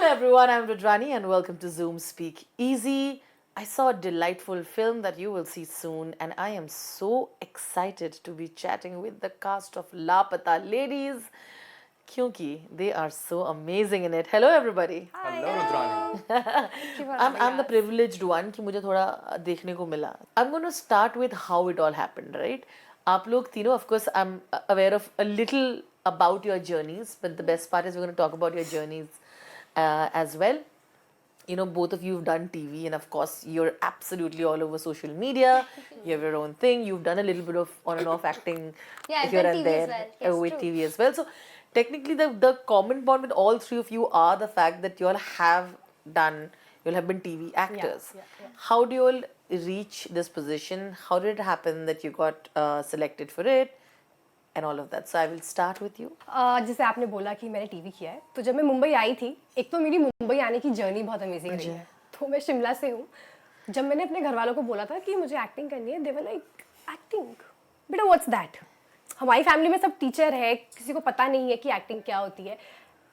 everyone, I'm Rudrani and welcome to Zoom Speak Easy. I saw a delightful film that you will see soon, and I am so excited to be chatting with the cast of Lapata Ladies because they are so amazing in it. Hello, everybody. Hello, Rudrani. I'm the privileged one कि मुझे थोड़ा देखने को मिला. I'm going to start with how it all happened, right? आप लोग तीनों, of course, I'm aware of a little about your journeys, but the best part is we're going to talk about your journeys as well. You know, both of you have done TV, and of course, you're absolutely all over social media. You have your own thing. You've done a little bit of on and off acting Yeah, here I've and done TV there as well. Yes, with true. TV as well. So, technically, the common bond with all three of you are the fact that you all have done, you all have been TV actors. Yeah. How do you all reach this position? How did it happen that you got selected for it? And all of that. So I will start with you. जैसे आपने बोला कि मैंने TV किया है, तो जब मैं मुंबई आई थी, एक तो मेरी मुंबई आने की जर्नी बहुत अमेजिंग रही है. तो मैं शिमला से हूँ. जब मैंने अपने घर वालों को बोला था कि मुझे एक्टिंग करनी है, दे वर लाइक एक्टिंग, बेटा व्हाट्स दैट. हमारी फैमिली में सब टीचर है, किसी को पता नहीं है कि एक्टिंग क्या होती है.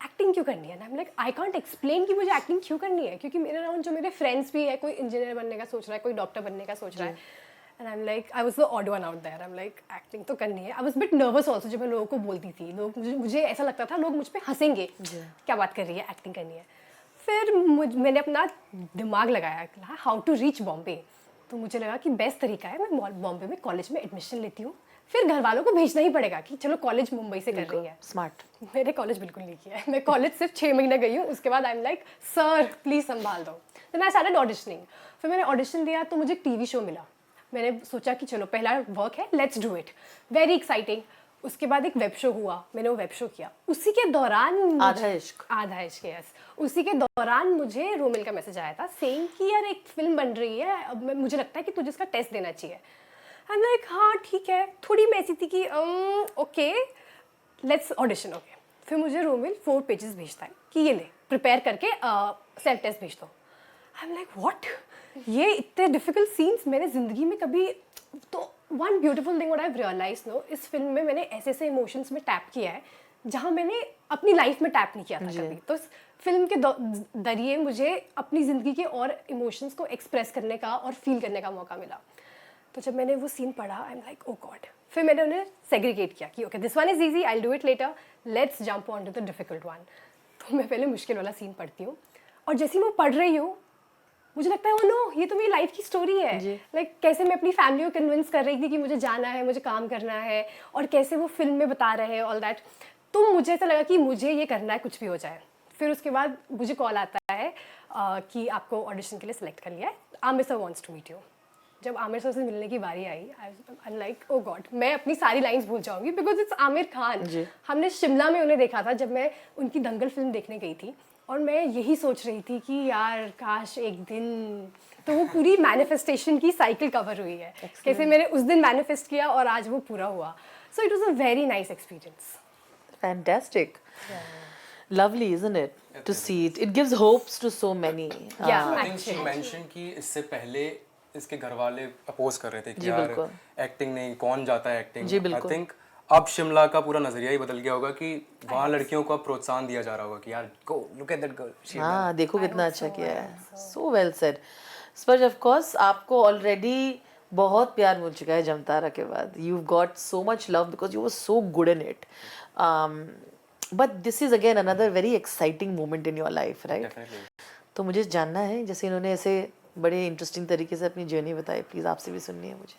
एक्टिंग क्यों करनी है? आई am like I can't explain कि मुझे एक्टिंग क्यों करनी है, क्योंकि मेरे अराउंड जो मेरे फ्रेंड्स भी है, कोई इंजीनियर बनने का सोच रहा है, कोई डॉक्टर बनने का सोच रहा है. And I'm like, I was the odd one out there. I'm like, acting तो करनी है. I was a bit nervous also जब मैं लोगों को बोलती थी. लोग मुझे ऐसा लगता था लोग मुझ पे हंसेंगे. क्या बात कर रही है, एक्टिंग करनी है. फिर मैंने अपना दिमाग लगाया, हाउ टू रीच बॉम्बे. तो मुझे लगा कि बेस्ट तरीका है मैं बॉम्बे में कॉलेज में एडमिशन लेती हूँ. फिर घर वालों को भेजना ही पड़ेगा कि चलो कॉलेज मुंबई से कर रही है. स्मार्ट. मैंने कॉलेज बिल्कुल नहीं किया है. मैं कॉलेज सिर्फ 6 महीने गई हूँ. उसके बाद I am like sir please संभाल दो. Then I started auditioning. फिर मैंने ऑडिशन दिया तो मुझे एक टीवी शो मिला. मैंने सोचा कि चलो पहला वर्क है, let's do it, very exciting. उसके बाद एक वेब शो हुआ, मैंने वो वेब शो किया. उसी के दौरान आधा इश्क यस. उसी के दौरान मुझे रोमिल का मैसेज आया था सेइंग कि यार एक फिल्म बन रही है, अब मुझे लगता है कि तुझे इसका टेस्ट देना चाहिए. आई एम लाइक हाँ ठीक है. थोड़ी मैं ऐसी थी कि ओके लेट्स ऑडिशन. ओके. फिर मुझे रोमिल 4 पेजेस भेजता है कि ये ले प्रिपेयर करके सेल्फ टेस्ट भेज दो. आई एम लाइक व्हाट, ये इतने डिफिकल्ट सीन्स मैंने ज़िंदगी में कभी. तो one beautiful thing what I have realized no, इस फिल्म में मैंने ऐसे ऐसे इमोशंस में टैप किया है जहाँ मैंने अपनी लाइफ में टैप नहीं किया था कभी. तो इस फिल्म के जरिए मुझे अपनी ज़िंदगी के और इमोशंस को एक्सप्रेस करने का और फील करने का मौका मिला. तो जब मैंने वो सीन पढ़ा I am like oh God. फिर मैंने उन्हें सेग्रीगेट किया कि okay this one is easy, I will do it later, let's jump on to the difficult one. तो मैं पहले मुश्किल वाला सीन पढ़ती हूँ और जैसे ही मैं पढ़ रही हूँ मुझे लगता है ओ नो ये तो मेरी लाइफ की स्टोरी है. लाइक कैसे मैं अपनी फैमिली को कन्विंस कर रही थी कि मुझे जाना है, मुझे काम करना है, और कैसे वो फिल्म में बता रहे हैं ऑल दैट. तो मुझे ऐसा लगा कि मुझे ये करना है कुछ भी हो जाए. फिर उसके बाद मुझे कॉल आता है कि आपको ऑडिशन के लिए सेलेक्ट कर लिया है, Aamir sir wants to meet you. जब आमिर सर से मिलने की बारी आई I am like oh god, मैं अपनी सारी लाइंस भूल जाऊंगी बिकॉज इट्स आमिर खान. हमने शिमला में उन्हें देखा था जब मैं उनकी दंगल फिल्म देखने गई थी, और मैं यही सोच रही थी कि यार काश एक दिन. तो वो पूरी मैनिफेस्टेशन की साइकिल कवर हुई है. कैसे मैंने उस दिन मैनिफेस्ट किया और आज वो पूरा हुआ. So it was a very nice experience. Fantastic. Lovely, isn't it? To see it. It gives hopes to so many. Yeah. I think she mentioned कि इससे पहले इसके घर वाले अपोज कर रहे थे कि यार एक्टिंग नहीं, कौन जाता है एक्टिंग. आई थिंक अब शिमला का पूरा नजरिया ही बदल गया होगा कि वहाँ लड़कियों को प्रोत्साहन दिया जा रहा होगा कि यार गो लुक एट दैट गर्ल. हाँ देखो कितना अच्छा किया है. So well said. स्पर्श ऑफ कोर्स आपको ऑलरेडी बहुत प्यार मिल चुका है जमतारा के बाद. You got so much love because you were so good in it. But this is again another very exciting moment in your life, right? तो मुझे जानना है, जैसे इन्होंने ऐसे बड़े इंटरेस्टिंग तरीके से अपनी जर्नी बताई, प्लीज़ आपसे भी सुननी है मुझे.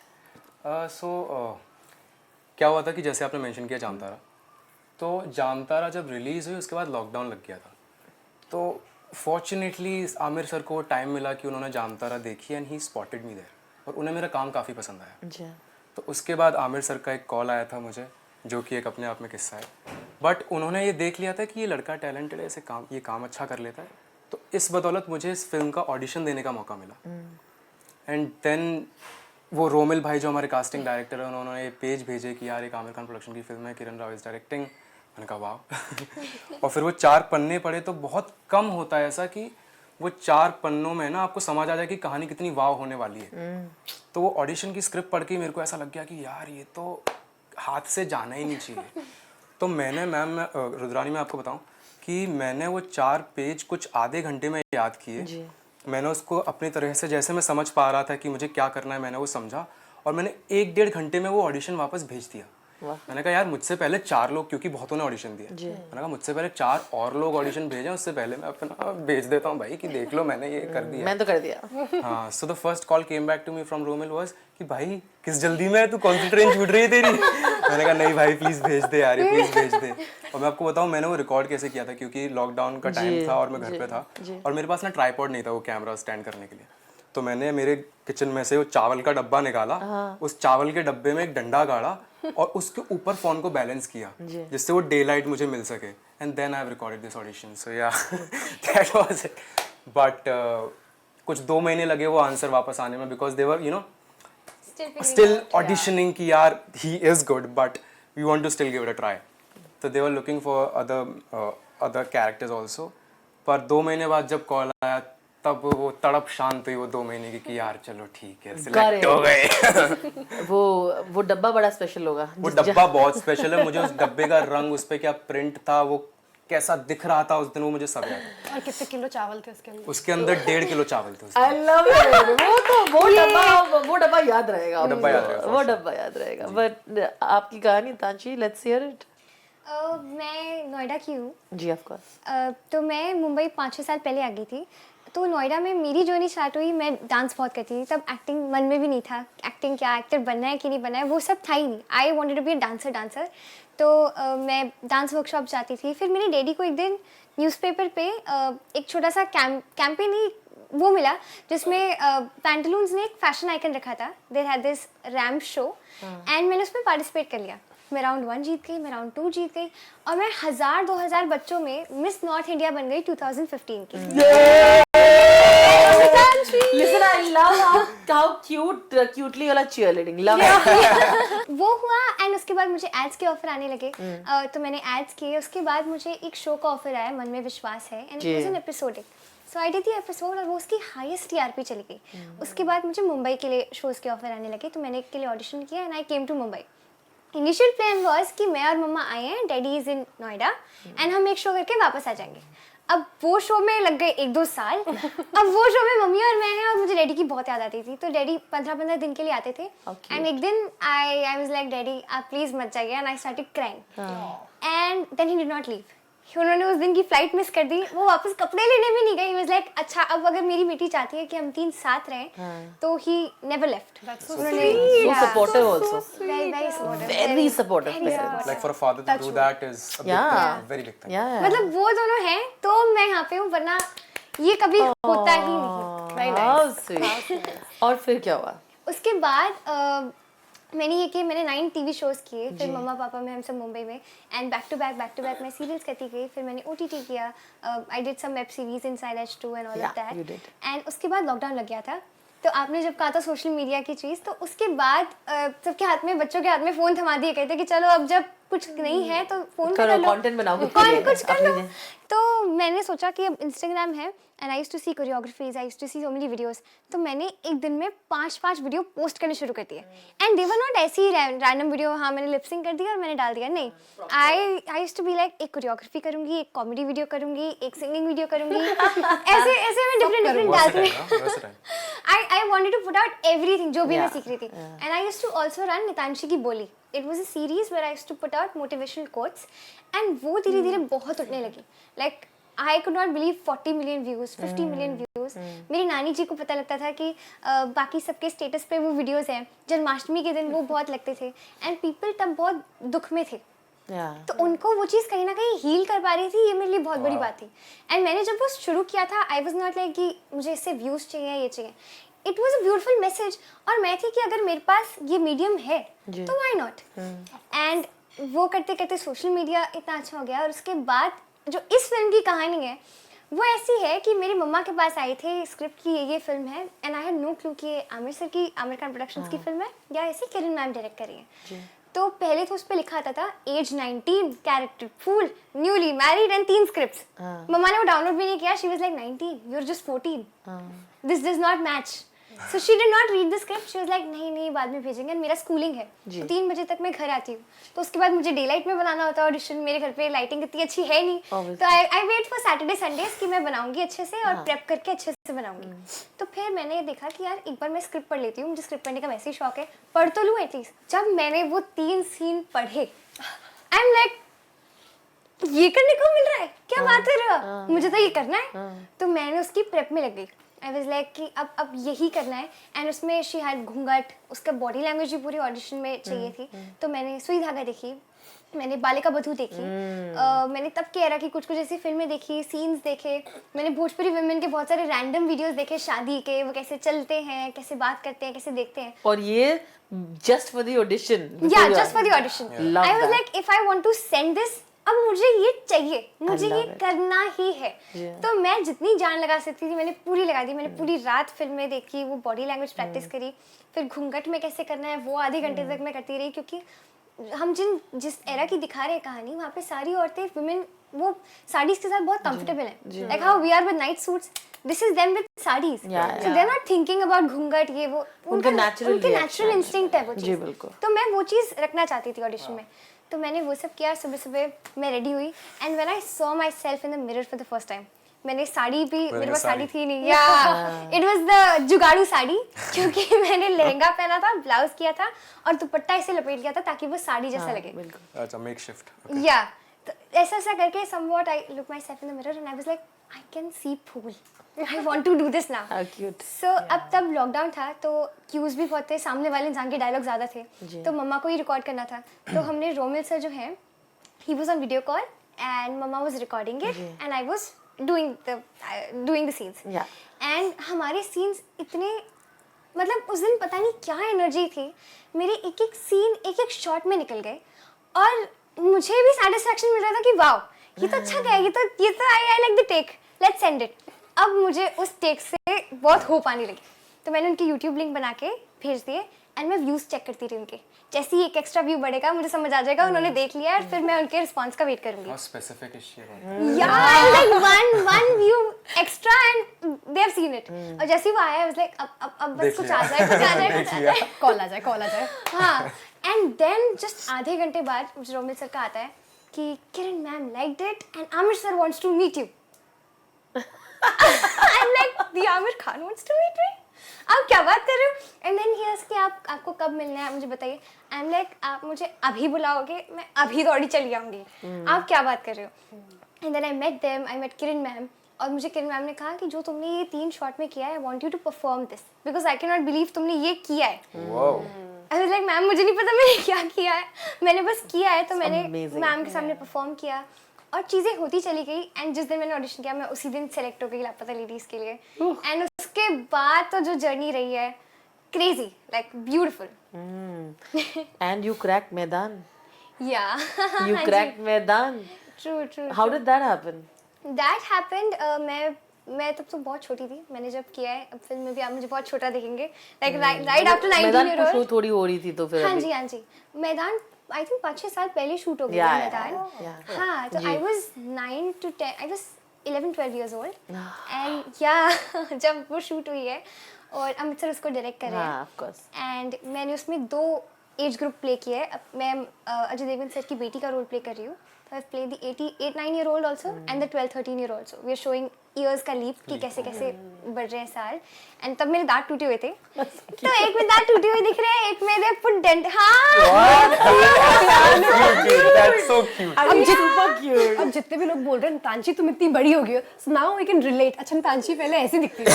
क्या हुआ था कि जैसे आपने मेंशन किया जामतारा, तो जामतारा जब रिलीज़ हुई उसके बाद लॉकडाउन लग गया था. तो फॉर्चुनेटली आमिर सर को टाइम मिला कि उन्होंने जामतारा देखी and he spotted me there, और उन्हें मेरा काम काफ़ी पसंद आया. तो उसके बाद आमिर सर का एक कॉल आया था मुझे, जो कि एक अपने आप में किस्सा है. बट उन्होंने ये देख लिया था कि ये लड़का टैलेंटेड है, ये काम अच्छा कर लेता है. तो इस बदौलत मुझे इस फिल्म का ऑडिशन देने का मौका मिला. एंड देन वो रोमिल भाई जो हमारे कास्टिंग डायरेक्टर हैं, उन्होंने पेज भेजे कि यार एक आमिर खान प्रोडक्शन की फिल्म है, किरण राव इज़ डायरेक्टिंग. मैंने कहा वाह. और फिर वो 4 पन्ने पढ़े तो बहुत कम होता है ऐसा कि वो 4 पन्नों में ना आपको समझ आ जाए कि कहानी कितनी वाव होने वाली है. तो वो ऑडिशन की स्क्रिप्ट पढ़ के मेरे को ऐसा लग गया कि यार ये तो हाथ से जाना ही नहीं चाहिए. तो मैंने रुद्रानी में आपको बताऊं कि मैंने वो 4 पेज कुछ आधे घंटे में याद किए। मैंने उसको अपनी तरह से, जैसे मैं समझ पा रहा था कि मुझे क्या करना है, मैंने वो समझा और मैंने 1-1.5 घंटे में वो ऑडिशन वापस भेज दिया। मैंने कहा यार मुझसे पहले 4 लोग, क्योंकि बहुतों ने ऑडिशन दिया, मैंने कहा मुझसे पहले 4 और लोग ऑडिशन भेजें, उससे पहले मैं अपना भेज देता हूँ भाई कि देख लो मैंने ये कर दिया। मैं तो कर दिया। हाँ, so the first call came back to me from Romil was कि भाई किस जल्दी में है, तू कौन सी ट्रेन छूट रही है तेरी। मैंने कहा नहीं भाई प्लीज़ भेज दे यार, प्लीज़ भेज दे। और मैं आपको बताऊँ मैंने वो रिकॉर्ड कैसे किया था, क्योंकि लॉकडाउन का टाइम था और मैं घर पे था और मेरे पास ना ट्राइपॉड नहीं था वो कैमरा स्टैंड करने के लिए। तो मैंने मेरे किचन में से वो चावल का डब्बा निकाला, उस चावल के डब्बे में एक डंडा गाड़ा और उसके ऊपर फोन को बैलेंस किया जिससे वो डे लाइट मुझे मिल सके, and then I have recorded this audition. So yeah that was it. But कुछ 2 महीने लगे वो आंसर वापस आने में, because they were you know still auditioning कि यार he is good but we want to still give it a try. So they were looking for other characters also. पर 2 महीने बाद जब कॉल आया तब वो तड़प शांत हुई वो 2 महीने की कि यार चलो ठीक है सिलेक्ट हो गए। वो डब्बा बड़ा स्पेशल होगा। वो डब्बा बहुत स्पेशल है, मुझे उस डब्बे का रंग, उस पे क्या प्रिंट था, वो कैसा दिख रहा था उस दिन, वो मुझे सब याद है। और कितने किलो चावल थे उसके अंदर? उसके अंदर 1.5 किलो चावल थे। I love it. वो डब्बा याद रहेगा। वो डब्बा याद रहेगा, वो डब्बा याद रहेगा। बट आपकी कहानी तांशी, लेट्स हियर इट। मैं नोएडा की हूँ जी ऑफ कोर्स। तो मैं मुंबई 5-6 साल पहले आ गई थी। तो नोएडा में मेरी जर्नी स्टार्ट हुई, मैं डांस बहुत करती थी, तब एक्टिंग मन में भी नहीं था, एक्टिंग क्या, एक्टर बनना है कि नहीं बनना है, वो सब था ही नहीं। I wanted to be a dancer. तो मैं डांस वर्कशॉप जाती थी। फिर मेरे डैडी को एक दिन न्यूज़पेपर पे एक छोटा सा कैंपेन ही वो मिला जिसमें पैंटलून्स ने एक फैशन आइकन रखा था। There had this ramp show and मैंने उसमें पार्टिसिपेट कर लिया। मैं राउंड 1 जीत गई, मैं राउंड 2 जीत गई और मैं 1000-2000 बच्चों में मिस नॉर्थ इंडिया बन गई 2015 की। Listen, I love how cutely वाला cheerleading. Love it. वो हुआ एंड उसके बाद मुझे एड्स के ऑफर आने लगे। तो मैंने एड्स किए। उसके बाद मुझे एक शो का ऑफर आया, मन में विश्वास है, and it was an episodic. So I did the episode और वो उसकी हाईएस्ट टीआरपी चली गई। उसके बाद मुझे मुंबई के लिए शोज़ के ऑफर आने लगे, तो मैंने एक के लिए ऑडिशन किया and I came to Mumbai. Initial plan was कि मैं और मम्मा आए हैं, daddy is in Noida and हम एक शो करके वापस आ जाएंगे। अब वो शो में लग गए 1-2 साल। अब वो शो में मम्मी और मैं हैं और मुझे डैडी की बहुत याद आती थी। तो डैडी 15-15 दिन के लिए आते थे एंड एक दिन आई वाज लाइक डैडी आप प्लीज मत जाइए, and I started crying and then he did not leave. उन्होंने उस दिन की फ्लाइट मिस कर दी। वो वापस कपड़े लेने भी नहीं गए। ही वाज लाइक अच्छा अब अगर मेरी बेटी चाहती है कि हम 3 साथ रहें तो ही नेवर लेफ्ट। उन्होंने So supportive also. very supportive, Very supportive very parents. supportive. Like for a father to do that is a big Yeah. thing, very big thing. Yeah. मतलब वो दोनों हैं तो मैं यहाँ पे हूँ, वरना ये कभी होता ही नहीं। Very How nice. sweet. और फिर क्या हुआ? उसके बाद मैंने ये किए, मैंने 9 टीवी शोज़ किए। फिर मम्मा पापा में हम सब मुंबई में एंड बैक टू बैक मैं सीरियल्स करती गई। फिर मैंने ओटीटी किया, I did some web series inside H2 and all of Yeah, you दैट। did. एंड उसके बाद लॉकडाउन लग गया था। तो आपने जब कहा था सोशल मीडिया की चीज़, तो उसके बाद सबके हाथ में, बच्चों के हाथ में फ़ोन थमा दिए, कहते कि चलो अब जब कुछ नहीं है तो फ़ोन पे करो, कर लो, content बनाओ खुद के लिए, कुछ कर लो। अपने। तो मैंने सोचा कि अब इंस्टाग्राम है and I used to see choreographies, I used to see so many videos. तो मैंने एक दिन में 5-5 वीडियो पोस्ट करने शुरू कर दिए एंड दे वर नॉट ऐसी रैंडम वीडियो, हाँ मैंने लिपसिंग कर दिया और मैंने डाल दिया, नहीं। I used to be like एक कोरियोग्राफी करूंगी, एक कॉमेडी वीडियो करूंगी, एक सिंगिंग वीडियो करूंगी। ऐसे मैं डिफरेंट डालती हूँ। I wanted to put out everything जो भी मैं सीख रही थी। And I used to also run Nitanshi की बोली। It was a series where I used to put out motivational quotes and वो धीरे धीरे बहुत उठने लगी। Like I could not believe 40 million views, 50 million views। मेरी नानी जी को पता लगता था कि बाकी सबके स्टेटस पे वो वीडियोस हैं, जन्माष्टमी के दिन वो बहुत लगते थे एंड पीपल तब बहुत दुख में थे। Yeah. तो उनको वो चीज़ कहीं ना कहीं हील कर पा रही थी, ये मेरे लिए बहुत बड़ी बात थी। एंड मैंने जब वो शुरू किया था, आई वॉज नॉट लाइक कि मुझे इससे व्यूज़ चाहिए, ये चाहिए। It was a beautiful message और मैं थी कि अगर मेरे पास ये मीडियम है तो वाई नॉट। एंड वो करते करते सोशल मीडिया इतना अच्छा हो गया। और उसके बाद जो इस फिल्म की कहानी है वो ऐसी है कि मेरी मम्मा के पास आई थे स्क्रिप्ट की ये फिल्म है and I had no clue कि ये आमिर खान प्रोडक्शंस की फिल्म है या ऐसे किरण मैम डायरेक्ट कर रही है। तो पहले तो उस पर लिखा आता था age 19, character full, newly married and 3 scripts. मम्मा ने वो डाउनलोड भी नहीं किया। She was like 19, you are just 14, this does not match. So she did not read the script, she was like नहीं बाद में भेजेंगे, और मेरा स्कूलिंग है तो 3 बजे तक मैं घर आती हूँ, तो उसके बाद मुझे डे लाइट में बनाना होता है ऑडिशन, मेरे घर पे लाइटिंग इतनी अच्छी है नहीं, तो I wait for Saturday Sundays कि मैं बनाऊंगी अच्छे से और प्रेप करके अच्छे से बनाऊंगी। तो फिर मैंने देखा कि यार एक बार मैं स्क्रिप्ट पढ़ लेती हूँ, मुझे स्क्रिप्ट पढ़ने का वैसे ही शौक है, पढ़ तो लूँ एटलीस्ट। जब मैंने वो 3 सीन पढ़े, आई एम लाइक ये करने को मिल रहा है, क्या बात कर रहे हो, मुझे तो ये करना है। तो मैंने उसकी प्रेप में लग गई, आई वाज लाइक कि अब यही करना है। एंड उसमें शी हैड घूंघट, उसका बॉडी लैंग्वेज भी पूरी ऑडिशन में चाहिए थी। तो मैंने सुई धागा देखी, मैंने बालिका बधू देखी, मैंने तब की एरा की कुछ ऐसी फिल्में देखी, सीन्स देखे, मैंने भोजपुरी वुमेन के बहुत सारे रैंडम वीडियोस देखे शादी के, वो कैसे चलते हैं, कैसे बात करते हैं, कैसे देखते हैं। और ये जस्ट फॉर द ऑडिशन? या just for the audition. I was like if I want to send this, अब मुझे ये चाहिए, मुझे ये करना ही है। तो मैं जितनी जान लगा सकती थी मैंने पूरी लगा दी, मैंने पूरी रात फिल्में देखी, वो बॉडी लैंग्वेज प्रैक्टिस करी, फिर घूंघट में कैसे करना है वो आधे घंटे तक मैं करती रही, क्योंकि हम जिस एरा की दिखा रहे हैं कहानी, वहाँ पे सारी औरतें वुमेन वो साड़ीज के साथ बहुत कंफर्टेबल हैं, like how we are with night suits, this is them with saris, so they are not thinking about घूंघट, ये वो उनका नेचुरल इंस्टिंक्ट है वो चीज। तो मैं वो चीज रखना चाहती थी ऑडिशन में, तो मैंने वो सब किया। सुबह सुबह मैं रेडी हुई, and when I saw my self in the mirror for the first time, मैंने साड़ी भी, मेरे पास साड़ी थी नहीं, या इट वाज द जुगाड़ू साड़ी, क्योंकि मैंने लहंगा पहना था, ब्लाउज किया था और दुपट्टा ऐसे लपेट लिया था ताकि वो साड़ी जैसा लगे। अच्छा, मेकशिफ्ट। या तो ऐसा करके somewhat I look my self in the mirror and I was like I can see fool, I want to do this now. So अब तब लॉकडाउन था, तो क्यूज भी बहुत थे, सामने वाले इंसान के डायलॉग ज्यादा थे, तो मम्मा को ही रिकॉर्ड करना था। तो हमने रोमिल सर जो है, he was on video call and मम्मा was recording it and I was doing the scenes. And हमारे सीन्स इतने, मतलब उस दिन पता नहीं क्या एनर्जी थी, मेरे एक एक सीन एक एक शॉट में निकल गए, और मुझे भी सेटिस्फैक्शन मिल रहा था कि वाओ ये तो अच्छा गया, ये तो I like the take, let's send it. अब मुझे उस टेक से बहुत होप आने लगी, तो मैंने उनके यूट्यूब लिंक बना के भेज दिए, एंड मैं व्यूज चेक करती रही उनके, जैसे ही एक एक्स्ट्रा व्यू बढ़ेगा मुझे समझ आ जाएगा उन्होंने देख लिया है, फिर मैं उनके रिस्पांस का वेट करूंगी। How specific is she? यार like one view extra and they have seen it, और जैसे ही वो आया आई वाज लाइक अब बस कुछ आ जाए, कॉल आ जाए। हाँ, एंड देन जस्ट आधे घंटे बाद मुझे रोमिल सर का आता है कि Kiran ma'am liked it and Aamir sir wants to meet you. I'm like, the Amir Khan wants to meet me? आप क्या बात कर रहे हो? And then he asked कि आपको कब मिलना है मुझे बताइए। I'm like, आप मुझे अभी बुलाओगे, मैं अभी दौड़ी चली आऊँगी। आप क्या बात कर रहे हो? And then I met them, I met Kiran ma'am, और मुझे किरण मैम ने कहा कि जो तुमने ये 3 शॉट में किया है, I want you to perform this because I cannot believe तुमने ये किया है। Wow. I was like, ma'am मुझे नहीं पता मैंने क्या किया है, मैंने बस किया है, तो मैंने मैम के सामने परफॉर्म किया और चीज़ें होती चली गई। एंड जिस दिन मैंने ऑडिशन किया मैं उसी दिन सेलेक्ट हो गई लापता लेडीज़ के लिए। एंड उसके बाद तो जो जर्नी रही है crazy, like beautiful. And you cracked मैदान। या यू क्रैक्ड मैदान। True. How did that happen? That happened, मैं तब तो बहुत छोटी थी, मैंने जब किया है, अब फिल्म में भी आप मुझे बहुत छोटा देखेंगे, like right after 19 year old. थोड़ी हो रही थी तो फिर हाँ जी मैदान आई थिंक 5-6 साल पहले शूट हो गया मैदान। हाँ, तो I was 9 to 10, I was 11-12 years old and या जब वो शूट हुई है और अमित सर उसको डायरेक्ट कर रहे हैं एंड मैंने उसमें 2 एज ग्रुप प्ले किया है। अब मैं अजय देवगन सर की बेटी का रोल प्ले कर रही हूँ, तो I play the 8-9 year old also and the 12-13 year old also. We are showing years का लीप कि कैसे कैसे बढ़ रहे हैं साल। एंड तब मेरे दांत टूटे हुए थे, तो एक में दांत टूटे हुए दिख रहे हैं, एक में दे पुट डेंट। हाँ That's so cute. अब जितने भी लोग बोल रहे हैं तांची तुम इतनी बड़ी हो गई हो, so now we can relate। अच्छा तांची पहले ऐसी दिखती थी।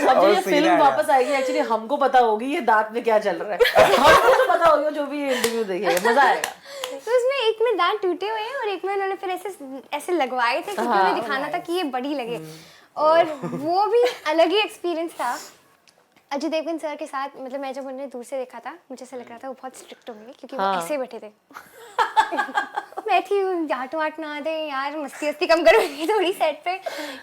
अब जो ये फिल्म वापस आएगी एक्चुअली हमको पता होगी ये दांत में क्या चल रहा है, हमको तो पता होगा जो भी इंटरव्यू देखेगा, मजा आएगा। तो उसमें एक में दांत टूटे हुए हैं और एक में उन्होंने फिर ऐसे लगवाए थे क्योंकि उन्हें दिखाना था कि ये बड़ी लगे, और वो भी अलग ही एक्सपीरियंस था अजय देवगन सर के साथ। मतलब मैं जब उन्हें दूर से देखा था मुझे ऐसा लग रहा था वो बहुत स्ट्रिक्ट होंगे क्योंकि वो ऐसे बैठे थे। मैं थी डांट वाट ना दे यार, मस्ती कम करो थोड़ी सेट पे,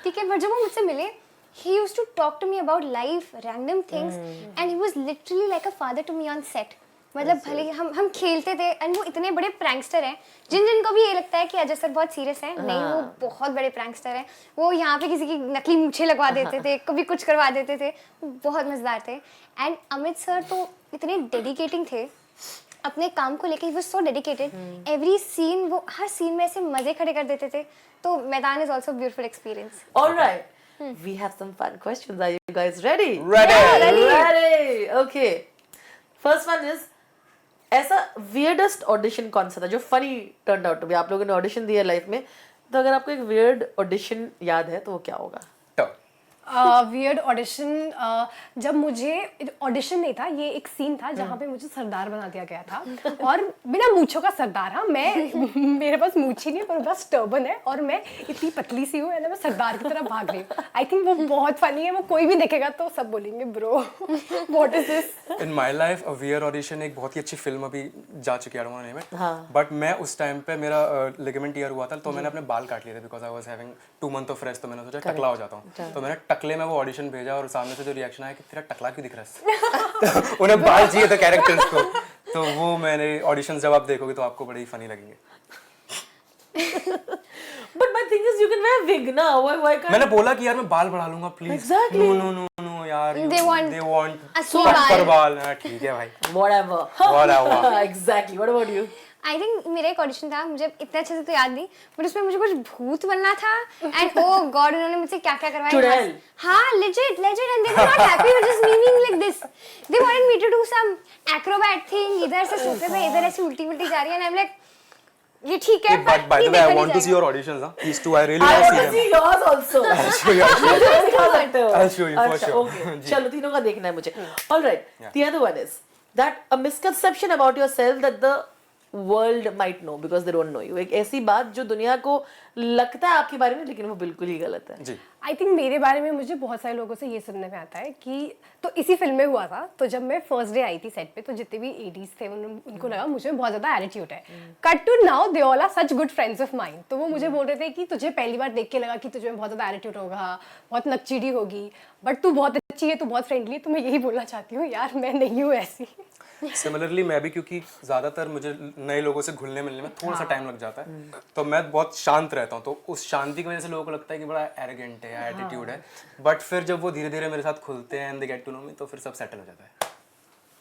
ठीक है। पर जब वो मुझसे मिले, he used to talk to me about life, random things, and he was literally like a father to me on set. मतलब भले ही हम खेलते थे एंड वो इतने बड़े प्रैंकस्टर हैं जिनको भी ये लगता है कि अजय सर बहुत सीरियस है, नहीं वो बहुत बड़े प्रैंकस्टर हैं। वो यहाँ पे किसी की नकली मूछें लगवा देते थे, कभी कुछ करवा देते थे, बहुत मजेदार थे। एंड अमित सर तो इतने डेडिकेटिंग थे अपने काम को लेके, he was so dedicated. Every scene, वो हर सीन में ऐसे मजे खड़े कर देते थे। तो मैदान is also beautiful experience. Alright, we have some fun questions. Are you guys ready? Ready. Ready. Okay. First one is, ऐसा weirdest audition कौन सा था जो funny turned out to be? आप लोगों ने audition दिया लाइफ में, तो अगर आपको एक weird audition याद है तो वो क्या होगा? वियर्ड ऑडिशन, जब मुझे ऑडिशन नहीं था, ये एक सीन था जहाँ पे मुझे सरदार बना दिया गया था और बिना मूंछों का सरदार। हाँ, मैं मेरे पास मूंछ ही नहीं है पर बस टर्बन है और मैं इतनी पतली सी हूँ, मैं सरदार की तरह भाग रही हूँ। आई थिंक वो बहुत फनी है, वो कोई भी देखेगा तो सब बोलेंगे bro what is this. In my life wear audition एक बहुत ही अच्छी फिल्म अभी जा चुकी है, नेम इट, बट मैं उस टाइम पे मेरा लिगामेंट टीयर हुआ था, तो मैंने अपने बाल काट लिए थे because I was having 2 months of rest. तो मैंने सोचा टकला हो जाता हूँ, तो मैंने टकले में वो ऑडिशन भेजा और सामने से जो रिएक्शन आया कि तेरा टकला क्यों दिख रहा है तो उन्हें बाल चाहिए थे कैरेक्टर्स को, तो वो मैंने ऑडिशन जब आप देखोगे तो आपको बड़े ही फनी लगेंगे। But my thing is, you can wear wig ना, why can't? मैंने बोला कि यार मैं बाल बढ़ा लूंगा प्लीज। Exactly. नो यार, They want असली बाल। बाल। ठीक है भाई, Whatever. Whatever. Exactly. What about you? I think मेरा एक ऑडिशन था, मुझे इतने अच्छे से तो याद नहीं, बट उसमें मुझे कुछ भूत बनना था एंड ओ गॉड उन्होंने मुझसे क्या क्या करवाया। चुड़ैल। हाँ, legit and they were not happy with just me being like this. They wanted me to do some acrobat thing, इधर से सोफे पे इधर ऐसे उल्टी जा रही है, and I'm like ये ठीक है, but by the way I want to see your auditions, huh? These two I really I want to want to see see them. yours also. I'll show you, I'll show you. दिखा सकते हो। I'll show you for अच्छा, sure. okay. चलो तीनों का देखना है मुझे। All right. Yeah. The other one is that a misconception about yourself that the world might know because they don't know you. एक ऐसी बात जो दुनिया को लगता है आपके बारे में लेकिन वो बिल्कुल ही गलत है। जी। आई थिंक मेरे बारे में मुझे बहुत सारे लोगों से ये सुनने में आता है कि, तो इसी फिल्म में हुआ था, तो जब मैं फर्स्ट डे आई थी सेट पे तो जितने भी एडीज थे उनको लगा मुझे बहुत ज्यादा एटीट्यूड है। Cut to now they all are such good friends of mind. तो वो मुझे बोल रहे थे कि तुझे पहली बार देख के लगा कि तुझे बहुत ज्यादा एटीट्यूड होगा, बहुत नकचीड़ी होगी, बट तू बहुत अच्छी है, तू बहुत फ्रेंडली है। तो मैं यही बोलना चाहती हूँ यार, मैं नहीं हूँ ऐसी। सिमिलरली मैं भी, क्योंकि ज़्यादातर मुझे नए लोगों से घुलने मिलने में थोड़ा सा टाइम लग जाता है, तो मैं बहुत शांत रहता हूँ, तो उस शांति की वजह से लोगों को लगता है कि बड़ा एरोगेंट है, एटीट्यूड है, बट फिर जब वो धीरे धीरे मेरे साथ खुलते हैं and they get to know me, तो फिर सब सेटल हो जाता है।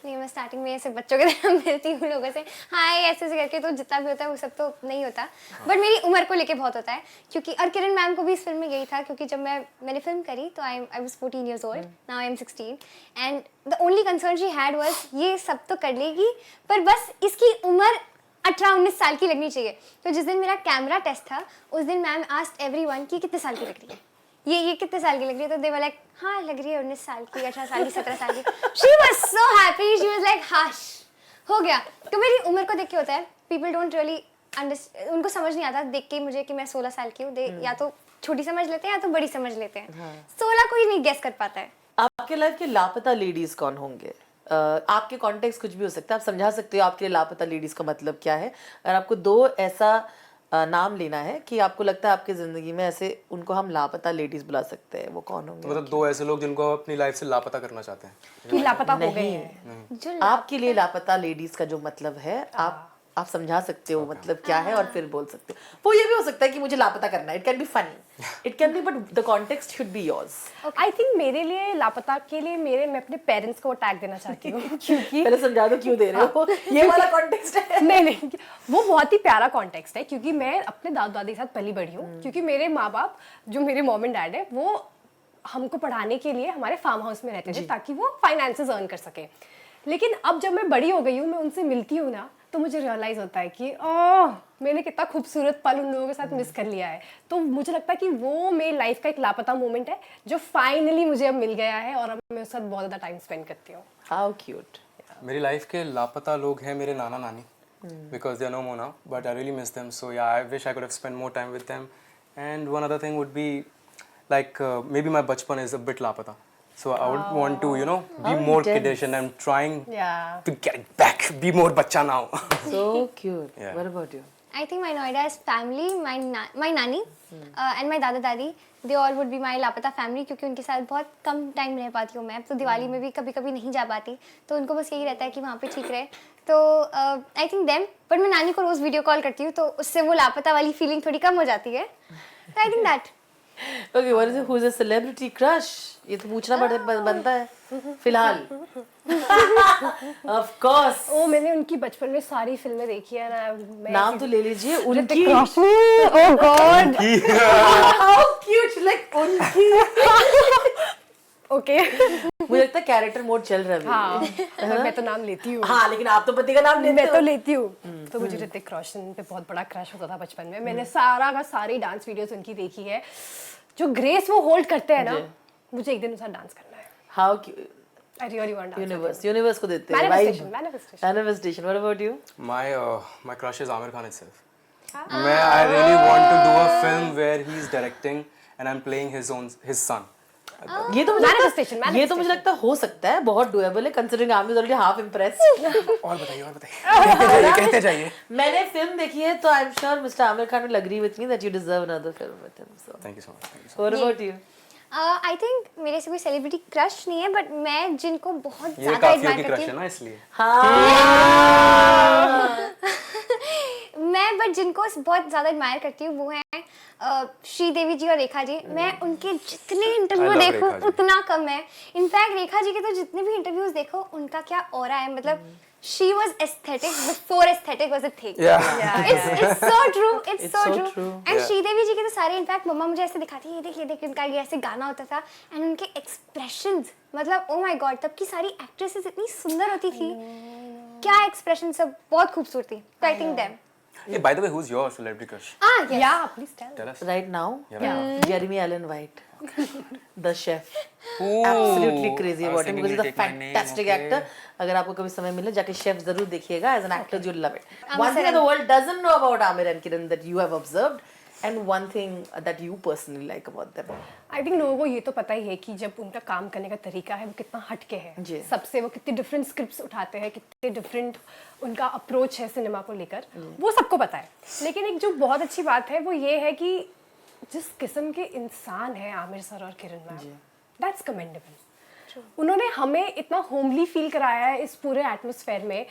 नहीं, मैं स्टार्टिंग में ऐसे बच्चों के तरह मिलती हूँ लोगों से, हाय ऐसे ऐसे करके, तो जितना भी होता है वो सब तो नहीं होता, बट मेरी उम्र को लेके बहुत होता है। क्योंकि और किरण मैम को भी इस फिल्म में यही था, क्योंकि जब मैंने फिल्म करी तो I was 14 years old, now I am 16 and the only concern she had was ये सब तो कर लेगी पर बस इसकी उम्र 18-19 साल की लगनी चाहिए। तो जिस दिन मेरा कैमरा टेस्ट था उस दिन मैम आस्क्ड एवरीवन कि कितने साल की लग रही है, ये कितने साल की लग रही है, तो दे वर लाइक हाँ लग रही है 19 साल की, 18 साल की, 17 साल की। She was so happy, she was like हाश हो गया। तो मेरी उम्र को देख के होता है, पीपल डोंट रियली अंडरस्टैंड, उनको समझ नहीं आता देख के मुझे कि मैं 16 साल की हूँ, या तो छोटी समझ लेते हैं या तो बड़ी समझ लेते हैं। 16 कोई नहीं गेस कर पाता है। आपके लाइफ के लापता लेडीज कौन होंगे? आपके कॉन्टेक्स्ट कुछ भी हो सकता है, आप समझा सकते हो आपके लिए लापता लेडीज का मतलब क्या है। अगर आपको 2 ऐसा नाम लेना है कि आपको लगता है आपकी जिंदगी में ऐसे उनको हम लापता लेडीज बुला सकते हैं, वो कौन होंगे? मतलब 2 ऐसे लोग जिनको अपनी लाइफ से लापता करना चाहते हैं, कि लापता हो गए हैं। जो आपके लिए लापता लेडीज का जो मतलब है, आप समझा सकते हो मतलब क्या है और फिर बोल सकते हो। वो ये भी हो सकता है कि मुझे लापता करना है, it can be funny, it can be, but the context should be yours. I think मेरे लिए लापता के लिए मैं अपने पेरेंट्स को टैग देना चाहती हूँ क्योंकि पहले समझा दो क्यों दे रहे हो, ये वाला कॉन्टेक्स्ट है। नहीं वो बहुत ही प्यारा कॉन्टेक्स्ट है, क्योंकि मैं अपने दादा दादी के साथ पली बड़ी हूँ। क्योंकि मेरे माँ बाप, जो मेरे मॉम एंड डैड है, वो हमको पढ़ाने के लिए हमारे फार्म हाउस में रहते थे ताकि वो फाइनेंसेस अर्न कर सके। लेकिन अब जब मैं बड़ी हो गई हूँ, मैं उनसे मिलती हूँ ना, तो मुझे रियलाइज होता है कि मैंने कितना खूबसूरत पल उन लोगों के साथ मिस कर लिया है। तो मुझे लगता है कि वो मेरी लाइफ का एक लापता मोमेंट है जो फाइनली मुझे अब मिल गया है और अब मैं उसके साथ बहुत ज़्यादा टाइम स्पेंड करती हूँ। How cute. मेरी लाइफ के लापता लोग हैं मेरे नाना नानी, because they are no more now, but I really miss them, so yeah I wish I could have spent more time with them. And one other thing would be like may be my बचपन is a bit लापता, so I would want to, you know, be more kiddish, and I'm trying to get it back, be more bacha now. So cute. Yeah. What about you? I think my Noida's family, my nani and my दादा दादी, they all would be my लापता family, क्योंकि उनके साथ बहुत कम time रह पाती हूँ मैं, तो दिवाली में भी कभी कभी नहीं जा पाती, तो उनको बस यही रहता है कि वहाँ पे ठीक रहे, तो आई थिंक देम. बट मैं नानी को रोज़ वीडियो कॉल करती हूँ, तो उससे वो लापता वाली फीलिंग थोड़ी कम हो जाती है, तो I think that. Okay, what is it? Who's a celebrity crush? ये तो पूछना बनता है फिलहाल. Of course. ओ मैंने उनकी बचपन में सारी फिल्में देखी है ना. नाम तो ले लीजिए उनकी. Oh God. How cute, like उनकी. Okay. मुझे लगता है कैरेक्टर मोड चल रहा है अभी. हाँ, मैं तो नाम लेती हूँ. हाँ, लेकिन आप तो पति का नाम लेते मैं हो. तो लेती हूँ. तो मुझे ऋतिक रोशन पे बहुत बड़ा क्रश होता था बचपन में. मैंने सारी डांस वीडियोस उनकी देखी है. जो ग्रेस वो होल्ड करते हैं ना, मुझे एक दिन उनके साथ डांस करना है. How cute. I really want to dance. Universe को देते हैं. Manifestation. What about you? My crush is Amir Khan itself. I really want to do a film where he's directing and I'm playing his son. ये तो Manifestation. मुझे लगता है हो सकता है, बहुत doable है, considering I'm already half impressed. और बताइए कहते जाइए. मैंने फिल्म देखी है, तो I'm sure Mr. Amir Khan will agree with me that you deserve another film with him. So. Thank you so much. What about you? I think मेरे से कोई सेलिब्रिटी क्रश नहीं है, बट मैं जिनको बहुत ये ज़्यादा काफियों की एडमायर क्रश करती है हूँ, ना इसलिए. मैं बट जिनको बहुत ज़्यादा एडमायर करती हूँ वो हैं श्रीदेवी जी और रेखा जी. मैं उनके जितने इंटरव्यू I love देखूँ रेखा जी. उतना कम है. इनफैक्ट रेखा जी के तो जितने भी इंटरव्यूज देखो, उनका क्या ऑरा है, मतलब she was aesthetic before aesthetic was a thing. Yeah. It's so true. It's so so true. true. And Yeah. Sridevi जी के तो सारे इनफैक्ट मम्मा मुझे ऐसे दिखाती है, ये देख इनका ये ऐसे गाना होता था, एंड उनके एक्सप्रेशंस, मतलब ओ माय गॉड, तब की सारी एक्ट्रेसेस इतनी सुंदर होती थी, क्या एक्सप्रेशन, सब बहुत खूबसूरती. तो I think them. Hey, by the way, who's your celebrity crush? Yes. Yeah, please tell. Tell us. Right now, Yeah. Jeremy Allen White, the chef. Ooh, Absolutely crazy I was about him thinking because he's a you'll take my name, fantastic okay. actor. अगर आपको कभी समय मिले, जाके chef जरूर देखिएगा. As an actor, you'll love it. Amir One thing that Saran. the world doesn't know about Amir and Kiran that you have observed, and one thing that you personally like about them. I think लोगों को ये तो पता ही है कि जब उनका काम करने का तरीका है वो कितना हटके है जी. सबसे. वो कितने डिफरेंट स्क्रिप्ट्स उठाते हैं, कितने डिफरेंट उनका अप्रोच है सिनेमा को लेकर, वो सबको पता है. लेकिन एक जो बहुत अच्छी बात है वो ये है कि जिस किस्म के इंसान है आमिर सर और किरण मैम, दैट्स कमेंडेबल. उन्होंने हमें इतना होमली फील कराया है इस पूरे एटमॉस्फेयर में.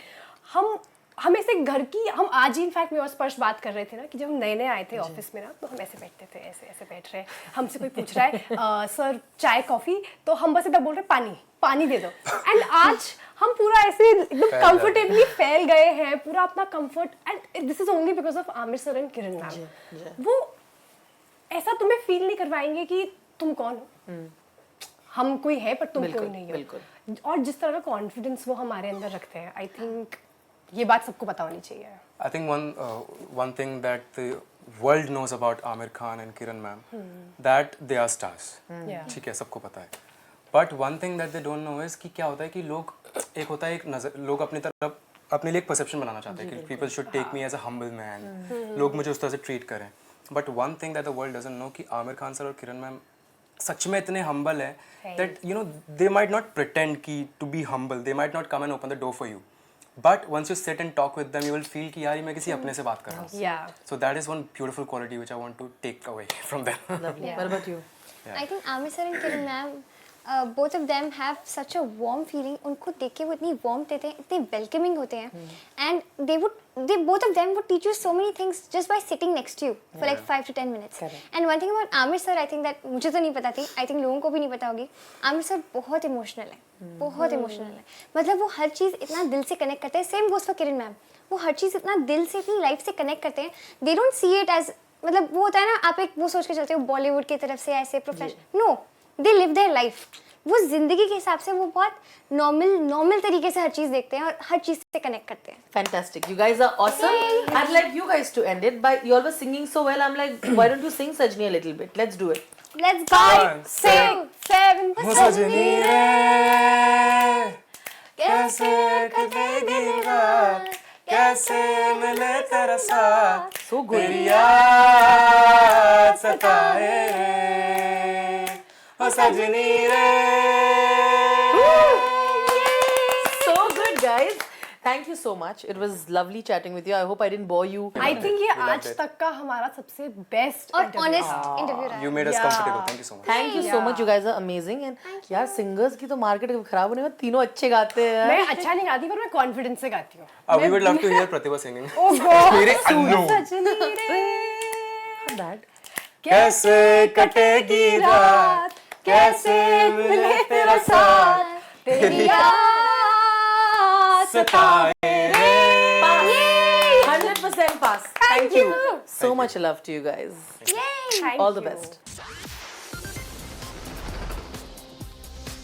हम ऐसे घर की, हम आज ही इनफैक्ट मैं और स्पर्श बात कर रहे थे ना कि जब हम नए आए थे ऑफिस में ना, तो हम ऐसे बैठते थे, ऐसे बैठ रहे, हमसे कोई पूछ रहा है सर चाय कॉफी, तो हम बस इतना बोल रहे पानी दे दो. एंड आज हम पूरा ऐसे एकदम कंफर्टेबली फैल गए हैं, पूरा अपना comfort, and this is only because of Aamir sir and Kiran ma'am. वो ऐसा तुम्हें फील नहीं करवाएंगे कि तुम कौन हो, हम कोई है पर तुम कोई नहीं हो. और जिस तरह का कॉन्फिडेंस वो हमारे अंदर रखते हैं, आई थिंक ये बात सबको पता होनी चाहिए. I think one thing that the world knows about Amir Khan and Kiran ma'am, that they are stars. Yeah. ठीक है, सबको पता है. But one thing that they don't know is कि क्या होता है कि लोग, एक होता है एक नजर, लोग अपनी तरफ अपने लिए एक परसेप्शन बनाना चाहते हैं कि people should take me as a humble man. लोग मुझे उस तरह से ट्रीट करें. But one thing that the world doesn't know कि आमिर खान सर और किरण मैम सच में इतने humble है that you know they might not pretend कि to be humble, they might not come and open the door for you. But once you sit and talk with them, you will feel कि यार ये मैं किसी अपने से बात कर रहा हूँ. Yeah. So that is one beautiful quality which I want to take away from them. Lovely. What about you? I think Amir sir and Kiran ma'am, both of them have such a warm feeling. उनको देख के वो इतनी warmth देते हैं, इतने welcoming होते हैं, and they both of them would teach you so many things just by sitting next to you for like 5 to 10 minutes. Correct. And one thing about Amir sir, I think that मुझे तो नहीं पता थी, I think लोगों को भी नहीं पता होगी, Amir sir बहुत emotional है, बहुत emotional है. मतलब वो हर चीज़ इतना दिल से connect करते हैं. Same goes for Kiran ma'am. वो हर चीज़ इतना दिल से अपनी लाइफ से कनेक्ट करते हैं. They don't see it as, मतलब वो होता है ना, आप एक वो सोच के चलते हो बॉलीवुड की तरफ से ऐसे professional. No, they live their life. वो जिंदगी के हिसाब से वो बहुत नॉर्मल तरीके से हर चीज देखते हैं और हर चीज से कनेक्ट करते हैं. Fantastic. You guys are awesome. I'd like you guys to end it by, you all were singing so well. I'm like, why don't you sing Sajni a little bit? Let's do it. Let's go. 5, 6, 7 वो सजनी रे कैसे कटे दिन रात, कैसे मिले तेरा साथ, So good. तेरी याद सताए वो सजनी रे. So good, guys. Thank you so much. It was lovely chatting with you. I hope I didn't bore you. I think ये loved आज it. तक का हमारा सबसे बेस्ट और ऑनेस्ट इंटरव्यू रहा You made us Yeah. comfortable. Thank you so much. Thank you so much. You guys are amazing. And यार singers की तो मार्केट खराब होने में तीनों अच्छे गाते हैं. मैं अच्छा नहीं गाती पर मैं कॉन्फिडेंस से गाती हूँ We would love to hear Pratibha singing. Oh God मेरे अन्नू. सजनी रे Not bad. कैसे कटेगी रात, कैसे मिले तेरा साथ, तेरी सताए रे. 100% pass. Thank you. So much love to you guys. Yay! All the best.